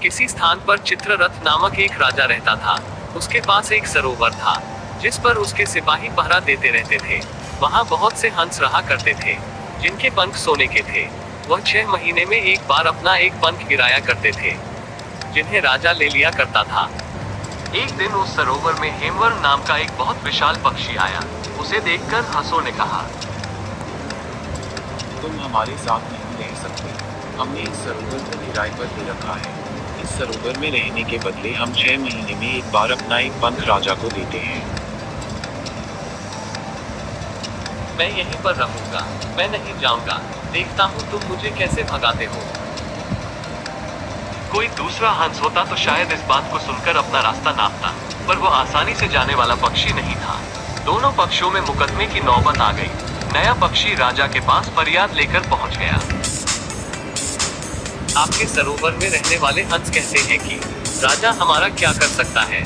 किसी स्थान पर चित्ररथ नामक एक राजा रहता था। उसके पास एक सरोवर था जिस पर उसके सिपाही पहरा देते रहते थे। वहाँ बहुत से हंस रहा करते थे जिनके पंख सोने के थे। वह 6 महीने में एक बार अपना एक पंख गिराया करते थे जिन्हें राजा ले लिया करता था। एक दिन उस सरोवर में हेमवर्ण नाम का एक बहुत विशाल पक्षी आया। उसे देखकर हंसों ने कहा, तुम हमारे साथ नहीं रह सकते। हमने इस सरोवर को किराए पर ले रखा है। इस सरोवर में रहने के बदले हम 6 महीने में एक बार अपना एक पंख राजा को देते हैं। मैं यहीं पर रहूंगा, मैं नहीं जाऊंगा। देखता हूँ तुम मुझे कैसे भगाते हो। कोई दूसरा हंस होता तो शायद इस बात को सुनकर अपना रास्ता नापता, पर वो आसानी से जाने वाला पक्षी नहीं था। दोनों पक्षियों में मुकदमे की नौबत आ गई। नया पक्षी राजा के पास फरियाद लेकर पहुंच गया। आपके सरोवर में रहने वाले हंस कहते हैं कि राजा हमारा क्या कर सकता है,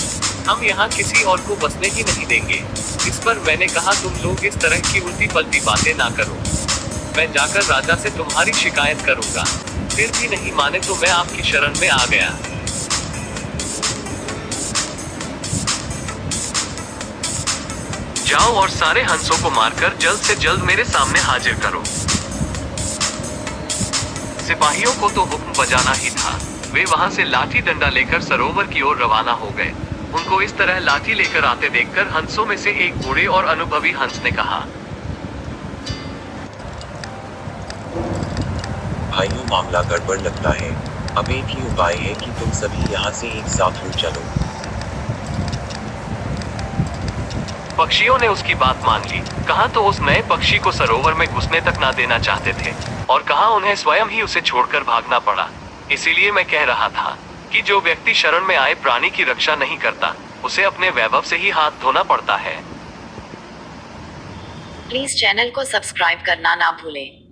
हम यहाँ किसी और को बसने ही नहीं देंगे। इस पर मैंने कहा, तुम लोग इस तरह की उल्टी पलटी बातें ना करो। मैं जाकर राजा से तुम्हारी शिकायत करूंगा। फिर भी नहीं माने तो मैं आपकी शरण में आ गया। जाओ और सारे हंसों को मारकर जल्द से जल्द मेरे सामने हाजिर करो। सिपाहियों को तो हुक्म बजाना ही था। वे वहां से लाठी डंडा लेकर सरोवर की ओर रवाना हो गए। उनको इस तरह लाठी लेकर आते देखकर हंसों में से एक बूढ़े और अनुभवी हंस ने कहा, भाइयों, मामला गड़बड़ लगता है। अब एक ही उपाय है कि तुम सभी यहाँ से एक साथ उड़ चलो। पक्षियों ने उसकी बात मान ली। कहाँ तो उस नए पक्षी को सरोवर में घुसने तक ना देना चाहते थे और कहाँ उन्हें स्वयं ही उसे छोड़कर भागना पड़ा। इसीलिए मैं कह रहा था कि जो व्यक्ति शरण में आए प्राणी की रक्षा नहीं करता, उसे अपने वैभव से ही हाथ धोना पड़ता है। प्लीज चैनल को सब्सक्राइब करना ना भूलें।